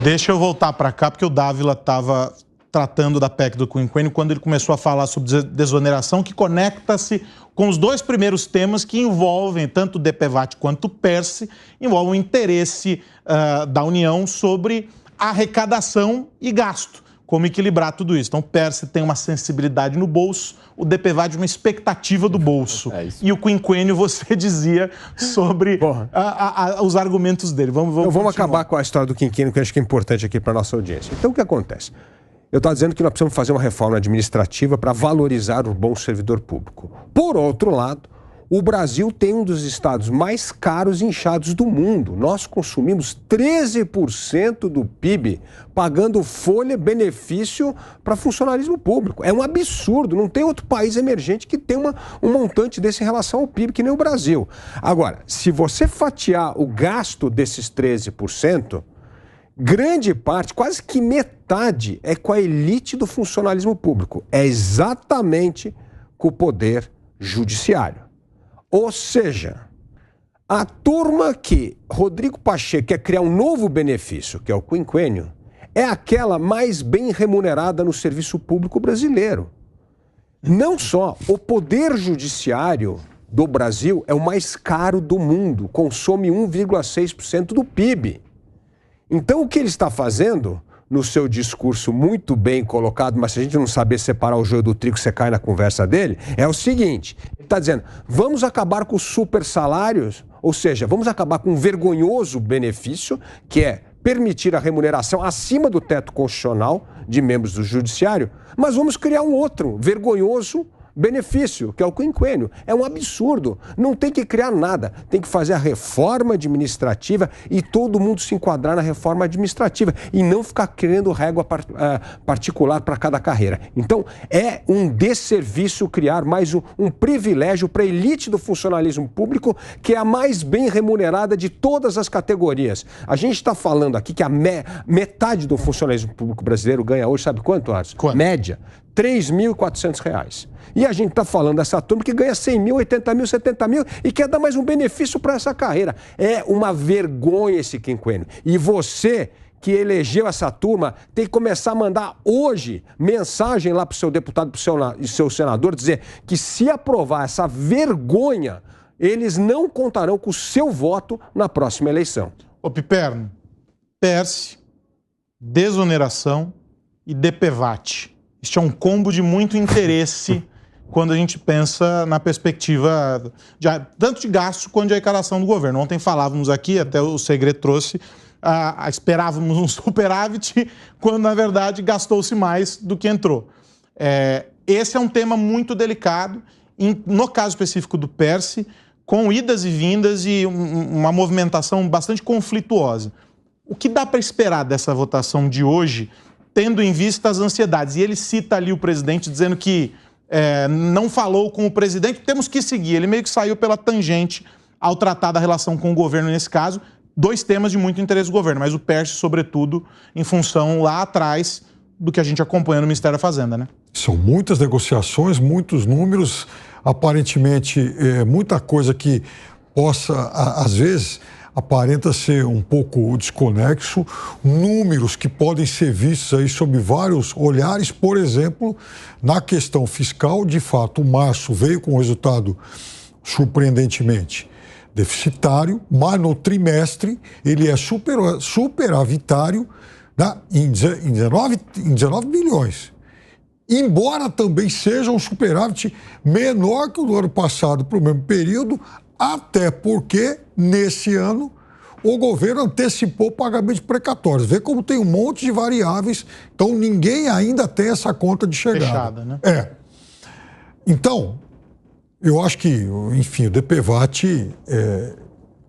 Deixa eu voltar para cá, porque o Dávila estava tratando da PEC do quinquênio quando ele começou a falar sobre desoneração, que conecta-se com os dois primeiros temas que envolvem tanto o DPVAT quanto o PERSE, envolvem o interesse da União sobre arrecadação e gasto, como equilibrar tudo isso. Então, o PERSE tem uma sensibilidade no bolso, o DPVAT uma expectativa do bolso. E o quinquênio, você dizia sobre os argumentos dele. Vamos acabar com a história do quinquênio, que eu acho que é importante aqui para a nossa audiência. Então, o que acontece? Eu estava dizendo que nós precisamos fazer uma reforma administrativa para valorizar o bom servidor público. Por outro lado, o Brasil tem um dos estados mais caros e inchados do mundo. Nós consumimos 13% do PIB pagando folha, benefício para funcionalismo público. É um absurdo. Não tem outro país emergente que tenha um montante desse em relação ao PIB, que nem o Brasil. Agora, se você fatiar o gasto desses 13%, grande parte, quase que metade, é com a elite do funcionalismo público. É exatamente com o poder judiciário. Ou seja, a turma que Rodrigo Pacheco quer criar um novo benefício, que é o quinquênio, é aquela mais bem remunerada no serviço público brasileiro. Não só, o poder judiciário do Brasil é o mais caro do mundo, consome 1,6% do PIB. Então, o que ele está fazendo, no seu discurso muito bem colocado, mas se a gente não saber separar o joio do trigo, você cai na conversa dele, é o seguinte, ele está dizendo, vamos acabar com os super salários, ou seja, vamos acabar com um vergonhoso benefício, que é permitir a remuneração acima do teto constitucional de membros do judiciário, mas vamos criar um outro vergonhoso benefício, que é o quinquênio. É um absurdo. Não tem que criar nada. Tem que fazer a reforma administrativa e todo mundo se enquadrar na reforma administrativa e não ficar criando régua particular para cada carreira. Então, é um desserviço criar mais um privilégio para a elite do funcionalismo público, que é a mais bem remunerada de todas as categorias. A gente está falando aqui que a metade do funcionalismo público brasileiro ganha hoje, sabe quanto, Arthur? Quanto? Média, R$ 3.400. E a gente está falando dessa turma que ganha 100 mil, 80 mil, 70 mil e quer dar mais um benefício para essa carreira. É uma vergonha esse quinquênio. E você que elegeu essa turma tem que começar a mandar hoje mensagem lá para o seu deputado e seu senador, dizer que se aprovar essa vergonha, eles não contarão com o seu voto na próxima eleição. Ô Piperno, PERSE, desoneração e DPVAT. Este é um combo de muito interesse quando a gente pensa na perspectiva tanto de gasto quanto de arrecadação do governo. Ontem falávamos aqui, até o Segredo trouxe, esperávamos um superávit, quando na verdade gastou-se mais do que entrou. Esse é um tema muito delicado, no caso específico do PERSE, com idas e vindas e uma movimentação bastante conflituosa. O que dá para esperar dessa votação de hoje, tendo em vista as ansiedades? E ele cita ali o presidente dizendo que não falou com o presidente, temos que seguir. Ele meio que saiu pela tangente ao tratar da relação com o governo nesse caso. Dois temas de muito interesse do governo, mas o PERSE, sobretudo, em função lá atrás do que a gente acompanha no Ministério da Fazenda, né? São muitas negociações, muitos números, aparentemente muita coisa que possa, às vezes, aparenta ser um pouco desconexo, números que podem ser vistos aí sob vários olhares, por exemplo, na questão fiscal, de fato, o março veio com um resultado surpreendentemente deficitário, mas no trimestre ele é superavitário, né, em 19 bilhões. Embora também seja um superávit menor que o do ano passado para o mesmo período, até porque, nesse ano, o governo antecipou pagamentos precatórios. Vê como tem um monte de variáveis, então ninguém ainda tem essa conta de chegada. Fechada, né? Então, eu acho que, enfim, o DPVAT,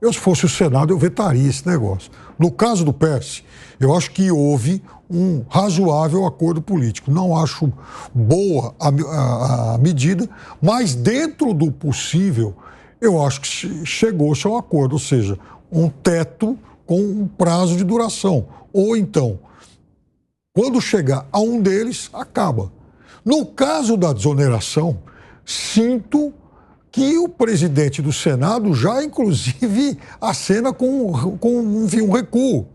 eu se fosse o Senado, eu vetaria esse negócio. No caso do PERSE, eu acho que houve um razoável acordo político. Não acho boa a medida, mas dentro do possível, eu acho que chegou-se ao acordo, ou seja, um teto com um prazo de duração. Ou então, quando chegar a um deles, acaba. No caso da desoneração, sinto que o presidente do Senado já, inclusive, acena com enfim, um recuo.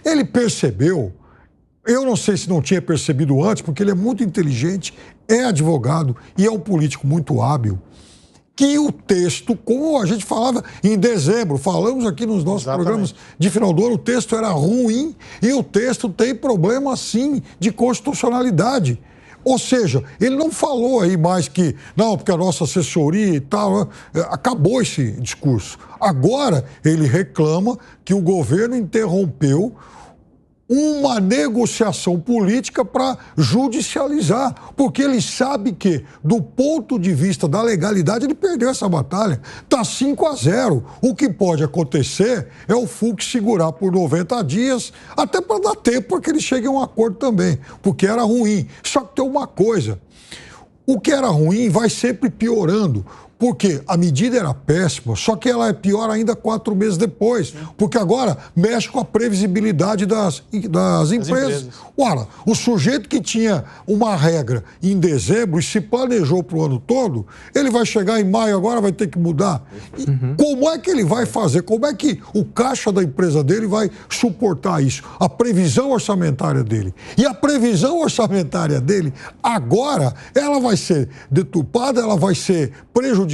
Ele percebeu, eu não sei se não tinha percebido antes, porque ele é muito inteligente, é advogado e é um político muito hábil, que o texto, como a gente falava em dezembro, falamos aqui nos nossos programas de final do ano, o texto era ruim e o texto tem problema, sim, de constitucionalidade. Ou seja, ele não falou aí mais que, não, porque a nossa assessoria e tal, acabou esse discurso. Agora ele reclama que o governo interrompeu uma negociação política para judicializar, porque ele sabe que, do ponto de vista da legalidade, ele perdeu essa batalha. Está 5-0. O que pode acontecer é o Fux segurar por 90 dias, até para dar tempo para que ele chegue a um acordo também, porque era ruim. Só que tem uma coisa, o que era ruim vai sempre piorando, porque a medida era péssima, só que ela é pior ainda 4 meses depois, porque agora mexe com a previsibilidade das empresas. Ora, o sujeito que tinha uma regra em dezembro e se planejou para o ano todo, ele vai chegar em maio agora, vai ter que mudar. E como é que ele vai fazer? Como é que o caixa da empresa dele vai suportar isso? A previsão orçamentária dele. E a previsão orçamentária dele, agora, ela vai ser deturpada, ela vai ser prejudicada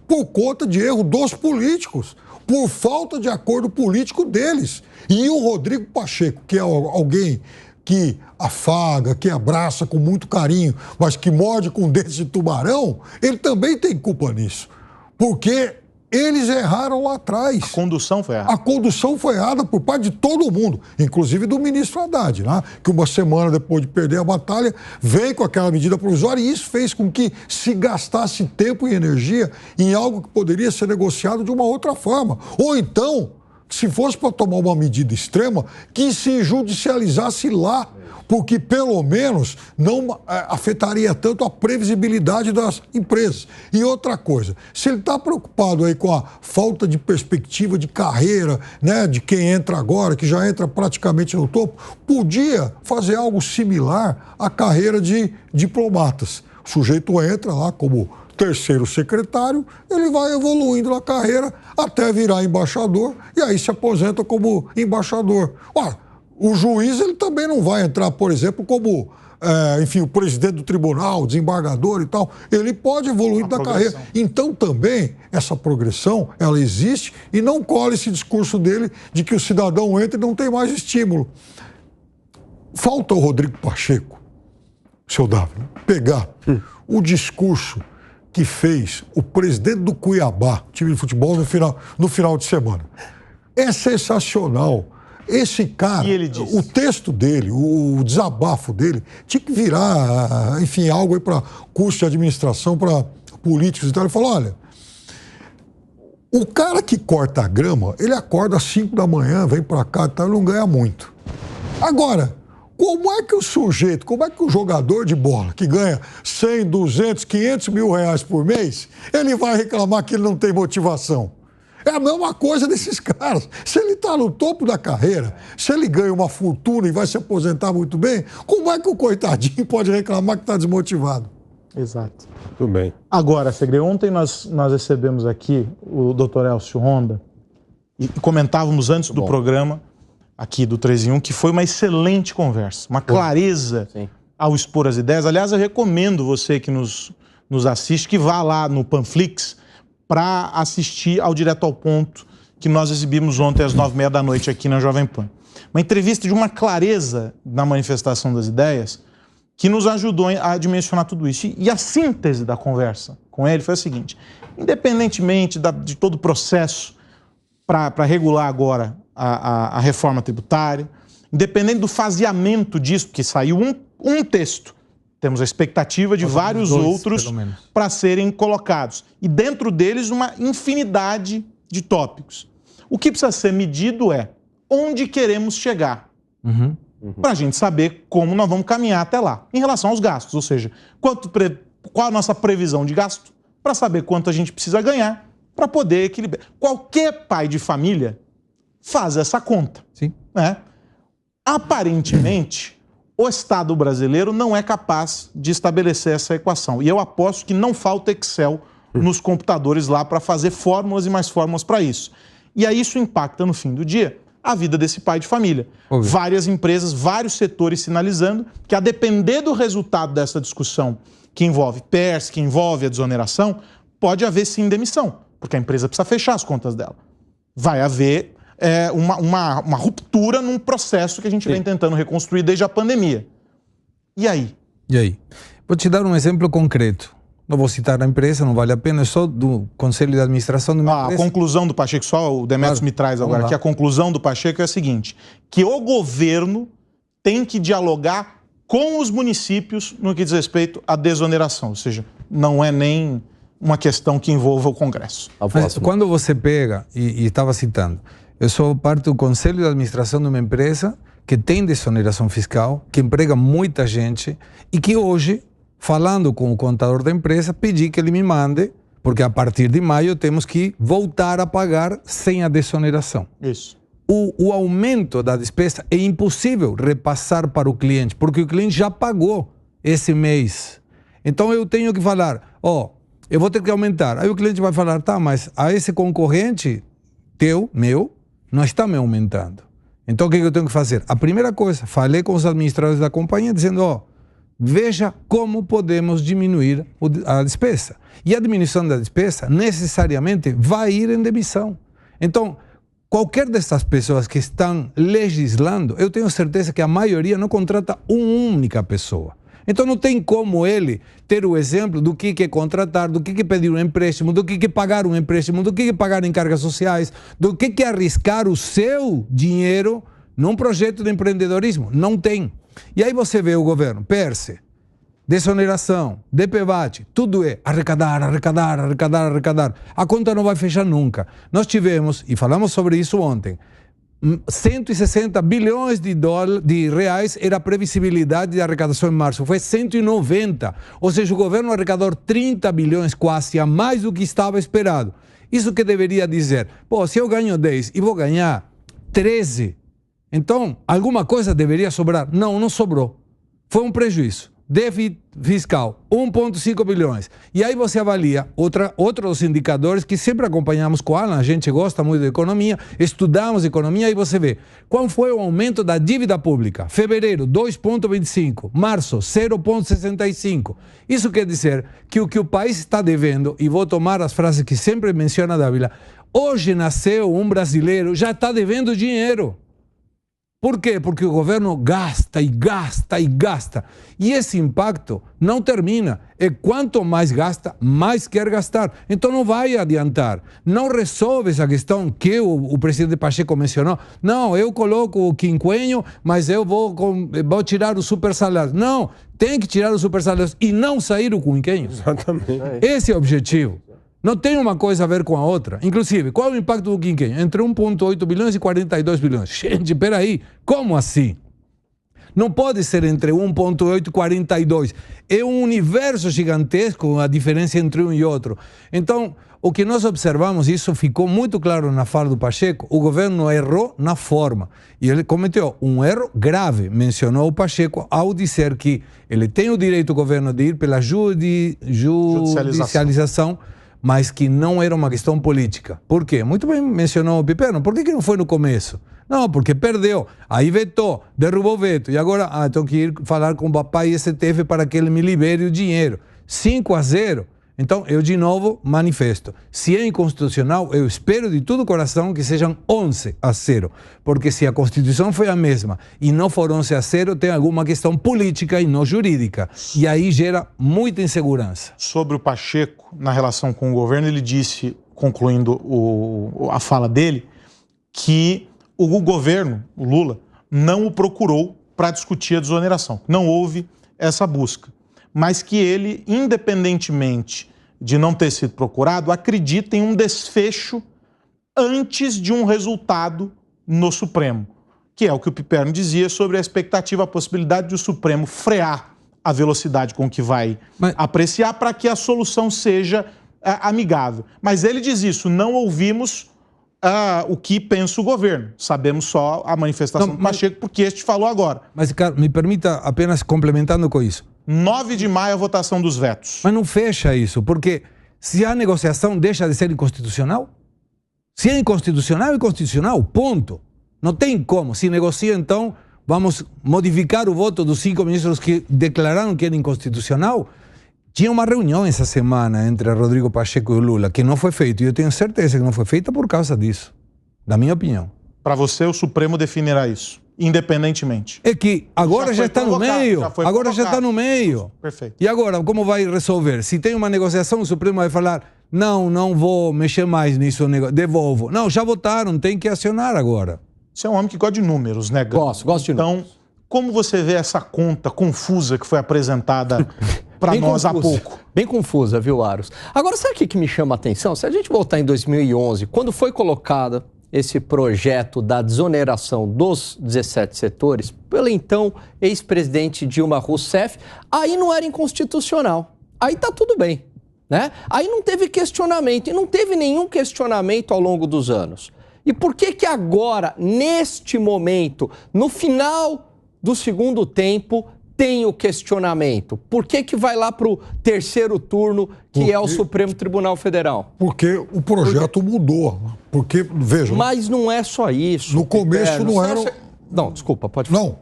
por conta de erro dos políticos, por falta de acordo político deles. E o Rodrigo Pacheco, que é alguém que afaga, que abraça com muito carinho, mas que morde com dentes de tubarão, ele também tem culpa nisso. Porque eles erraram lá atrás. A condução foi errada. A condução foi errada por parte de todo mundo, inclusive do ministro Haddad, né? Que uma semana depois de perder a batalha, veio com aquela medida provisória e isso fez com que se gastasse tempo e energia em algo que poderia ser negociado de uma outra forma. Ou então, se fosse para tomar uma medida extrema, que se judicializasse lá, porque pelo menos não afetaria tanto a previsibilidade das empresas. E outra coisa, se ele está preocupado aí com a falta de perspectiva de carreira, né, de quem entra agora, que já entra praticamente no topo, podia fazer algo similar à carreira de diplomatas. O sujeito entra lá como terceiro secretário, ele vai evoluindo na carreira até virar embaixador e aí se aposenta como embaixador. Ora, o juiz ele também não vai entrar, por exemplo, como, enfim, o presidente do tribunal, desembargador e tal. Ele pode evoluir na carreira. Então, também, essa progressão, ela existe e não cola esse discurso dele de que o cidadão entra e não tem mais estímulo. Falta o Rodrigo Pacheco, seu Davi, pegar o discurso que fez o presidente do Cuiabá, time de futebol, no final de semana. É sensacional. Esse cara, o texto dele, o desabafo dele, tinha que virar, enfim, algo aí para curso de administração, para políticos e tal. Ele falou, olha, o cara que corta a grama, ele acorda às 5 da manhã, vem para cá e tal, ele não ganha muito. Agora, como é que o sujeito, como é que o jogador de bola, que ganha 100, 200, 500 mil reais por mês, ele vai reclamar que ele não tem motivação? É a mesma coisa desses caras. Se ele está no topo da carreira, se ele ganha uma fortuna e vai se aposentar muito bem, como é que o coitadinho pode reclamar que está desmotivado? Exato. Tudo bem. Agora, Segre, ontem nós recebemos aqui o Dr. Elcio Ronda e comentávamos antes do programa, aqui do 3 em 1, que foi uma excelente conversa, uma clareza ao expor as ideias. Aliás, eu recomendo você que nos assiste que vá lá no Panflix para assistir ao Direto ao Ponto que nós exibimos ontem às 9h30 da noite aqui na Jovem Pan. Uma entrevista de uma clareza na manifestação das ideias que nos ajudou a dimensionar tudo isso. E a síntese da conversa com ele foi a seguinte: independentemente de todo o processo para regular agora a reforma tributária, independente do faseamento disso, porque saiu um texto, temos a expectativa de vários outros para serem colocados. E dentro deles uma infinidade de tópicos. O que precisa ser medido é onde queremos chegar. Para a gente saber como nós vamos caminhar até lá. Em relação aos gastos, ou seja, qual a nossa previsão de gasto para saber quanto a gente precisa ganhar para poder equilibrar. Qualquer pai de família faz essa conta. Sim. Né? Aparentemente, o Estado brasileiro não é capaz de estabelecer essa equação. E eu aposto que não falta Excel nos computadores lá para fazer fórmulas e mais fórmulas para isso. E aí isso impacta, no fim do dia, a vida desse pai de família. Óbvio. Várias empresas, vários setores sinalizando que, a depender do resultado dessa discussão que envolve PERS, que envolve a desoneração, pode haver sim demissão, porque a empresa precisa fechar as contas dela. Vai haver uma ruptura num processo que a gente vem tentando reconstruir desde a pandemia. E aí? E aí? Vou te dar um exemplo concreto. Não vou citar a empresa, não vale a pena, é só do Conselho de Administração de uma empresa. A conclusão do Pacheco, só o Demetrios me traz agora aqui, a conclusão do Pacheco é a seguinte, que o governo tem que dialogar com os municípios no que diz respeito à desoneração, ou seja, não é nem uma questão que envolva o Congresso. Mas quando você pega, e estava citando, eu sou parte do Conselho de Administração de uma empresa que tem desoneração fiscal, que emprega muita gente e que hoje, falando com o contador da empresa, pedi que ele me mande, porque a partir de maio temos que voltar a pagar sem a desoneração. Isso. O aumento da despesa é impossível repassar para o cliente, porque o cliente já pagou esse mês. Então eu tenho que falar, eu vou ter que aumentar. Aí o cliente vai falar, tá, mas a esse concorrente meu, não está me aumentando. Então o que eu tenho que fazer? A primeira coisa, falei com os administradores da companhia dizendo, veja como podemos diminuir a despesa. E a diminuição da despesa necessariamente vai ir em demissão. Então, qualquer dessas pessoas que estão legislando, eu tenho certeza que a maioria não contrata uma única pessoa. Então não tem como ele ter o exemplo do que é contratar, do que é pedir um empréstimo, do que é pagar um empréstimo, do que é pagar em cargas sociais, do que é arriscar o seu dinheiro num projeto de empreendedorismo. Não tem. E aí você vê o governo, PERS, desoneração, DPVAT, tudo é arrecadar. A conta não vai fechar nunca. Nós tivemos, e falamos sobre isso ontem, 160 bilhões de reais era a previsibilidade de arrecadação em março. Foi 190. Ou seja, o governo arrecadou 30 bilhões quase, a mais do que estava esperado. Isso que deveria dizer, se eu ganho 10 e vou ganhar 13, então alguma coisa deveria sobrar. Não sobrou. Foi um prejuízo. Déficit fiscal, 1,5 bilhões. E aí você avalia outros indicadores que sempre acompanhamos com a Alan, a gente gosta muito de economia, estudamos economia e você vê qual foi o aumento da dívida pública. Fevereiro, 2,25. Março, 0,65. Isso quer dizer que o país está devendo, e vou tomar as frases que sempre menciona Dávila, hoje nasceu um brasileiro, já está devendo dinheiro. Por quê? Porque o governo gasta e gasta e gasta. E esse impacto não termina. E quanto mais gasta, mais quer gastar. Então não vai adiantar. Não resolve essa questão que o presidente Pacheco mencionou. Não, eu coloco o quinquênio, mas eu vou tirar os super salários. Não, tem que tirar os super salários e não sair o quinquênio. Exatamente. Esse é o objetivo. Não tem uma coisa a ver com a outra. Inclusive, qual é o impacto do quinquênio? Entre 1,8 bilhões e 42 bilhões. Gente, peraí, como assim? Não pode ser entre 1,8 e 42. É um universo gigantesco a diferença entre um e outro. Então, o que nós observamos, isso ficou muito claro na fala do Pacheco, o governo errou na forma. E ele cometeu um erro grave, mencionou o Pacheco, ao dizer que ele tem o direito, o governo, de ir pela judicialização, mas que não era uma questão política. Por quê? Muito bem mencionou o Piperno. Por que não foi no começo? Não, porque perdeu. Aí vetou, derrubou o veto. E agora, tenho que ir falar com o papai STF para que ele me libere o dinheiro. 5-0. Então, eu de novo manifesto. Se é inconstitucional, eu espero de todo o coração que sejam 11-0. Porque se a Constituição foi a mesma e não for 11-0, tem alguma questão política e não jurídica. E aí gera muita insegurança. Sobre o Pacheco, na relação com o governo, ele disse, concluindo a fala dele, que o governo, o Lula, não o procurou para discutir a desoneração. Não houve essa busca. Mas que ele, independentemente de não ter sido procurado, acredita em um desfecho antes de um resultado no Supremo, que é o que o Piperno dizia sobre a expectativa, a possibilidade de o Supremo frear a velocidade com que vai apreciar para que a solução seja amigável. Mas ele diz isso, não ouvimos o que pensa o governo, sabemos só a manifestação do Pacheco, porque este falou agora. Mas, cara, me permita apenas complementando com isso. 9 de maio a votação dos vetos. Mas não fecha isso, porque se a negociação deixa de ser inconstitucional? Se é inconstitucional, é inconstitucional, ponto. Não tem como. Se negocia, então, vamos modificar o voto dos 5 ministros que declararam que era inconstitucional. Tinha uma reunião essa semana entre Rodrigo Pacheco e o Lula, que não foi feito. E eu tenho certeza que não foi feita por causa disso, na minha opinião. Para você, o Supremo definirá isso, independentemente. É que agora já está no meio. Agora já está no meio. Perfeito. E agora, como vai resolver? Se tem uma negociação, o Supremo vai falar: não vou mexer mais nisso, devolvo. Não, já votaram, tem que acionar agora. Você é um homem que gosta de números, né, Gão? Gosto de números. Então, como você vê essa conta confusa que foi apresentada para nós há pouco? Bem confusa, viu, Aros? Agora, sabe o que me chama a atenção? Se a gente voltar em 2011, quando foi colocado esse projeto da desoneração dos 17 setores, pelo então ex-presidente Dilma Rousseff, aí não era inconstitucional. Aí tá tudo bem, né? Aí não teve questionamento, e não teve nenhum questionamento ao longo dos anos. E por que agora, neste momento, no final do segundo tempo, tem o questionamento? Por que vai lá para o terceiro turno, que é o Supremo Tribunal Federal? Porque o projeto mudou. Porque, veja... Mas não é só isso. No começo não eram... Não, desculpa, pode falar. Não,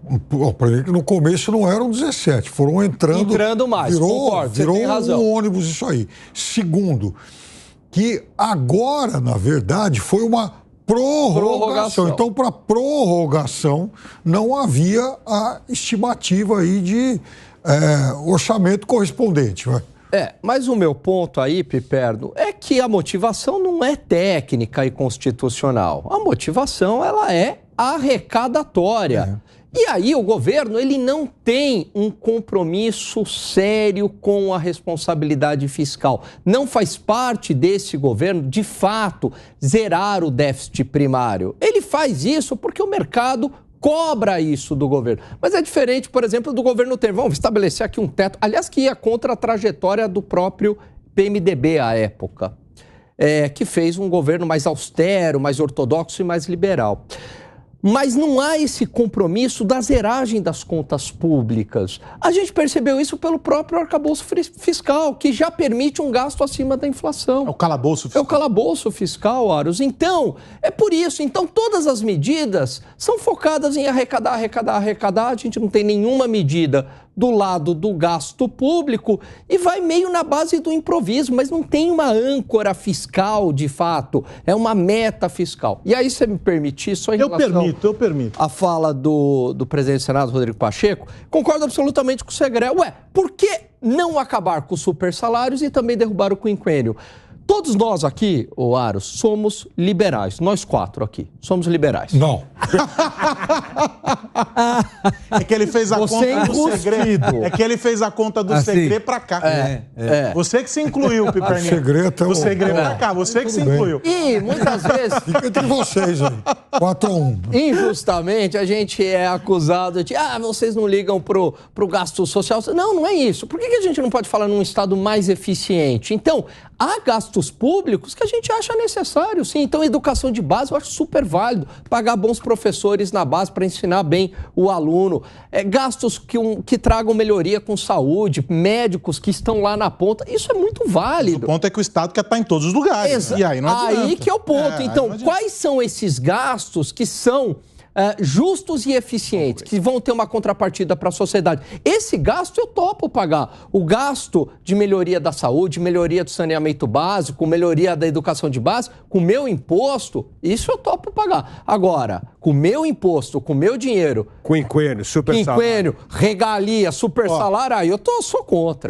no começo não eram 17, foram entrando... Entrando mais, concordo, virou você tem razão. Um ônibus isso aí. Segundo, que agora, na verdade, foi uma prorrogação. Então, para prorrogação, não havia a estimativa aí de orçamento correspondente. Mas o meu ponto aí, Piperno, é que a motivação não é técnica e constitucional. A motivação, ela é arrecadatória. E aí o governo, ele não tem um compromisso sério com a responsabilidade fiscal. Não faz parte desse governo, de fato, zerar o déficit primário. Ele faz isso porque o mercado cobra isso do governo. Mas é diferente, por exemplo, do governo ter. Vamos estabelecer aqui um teto, aliás, que ia contra a trajetória do próprio PMDB à época, que fez um governo mais austero, mais ortodoxo e mais liberal. Mas não há esse compromisso da zeragem das contas públicas. A gente percebeu isso pelo próprio arcabouço fiscal, que já permite um gasto acima da inflação. É o calabouço fiscal. É o calabouço fiscal, Aros. Então, é por isso. Então, todas as medidas são focadas em arrecadar. A gente não tem nenhuma medida do lado do gasto público e vai meio na base do improviso, mas não tem uma âncora fiscal, de fato. É uma meta fiscal. E aí, se você me permitir, só em relação... Eu permito. A fala do presidente do Senado, Rodrigo Pacheco, concordo absolutamente com o Segré. Por que não acabar com os supersalários e também derrubar o quinquênio? Todos nós aqui, Aros, somos liberais. Nós 4 aqui somos liberais. Não. É que ele fez a conta do segredo. É que ele fez a conta do segredo pra cá. Você que se incluiu, Piperninho. O segredo pra cá. Você que se incluiu. E muitas vezes... Fica entre vocês aí. 4-1. Injustamente, a gente é acusado de vocês não ligam pro gasto social. Não é isso. Por que a gente não pode falar num Estado mais eficiente? Então, há gastos públicos que a gente acha necessário, sim. Então, educação de base eu acho super válido. Pagar bons professores na base para ensinar bem o aluno. Gastos que tragam melhoria com saúde, médicos que estão lá na ponta. Isso é muito válido. O ponto é que o Estado quer estar em todos os lugares. Né? E aí não adianta. Aí que é o ponto. Então, quais são esses gastos que são... justos e eficientes, que vão ter uma contrapartida para a sociedade. Esse gasto eu topo pagar. O gasto de melhoria da saúde, melhoria do saneamento básico, melhoria da educação de base, com o meu imposto, isso eu topo pagar. Agora, com o meu imposto, com o meu dinheiro... Quinquênio, super salário. Regalia, super salário, aí eu sou contra.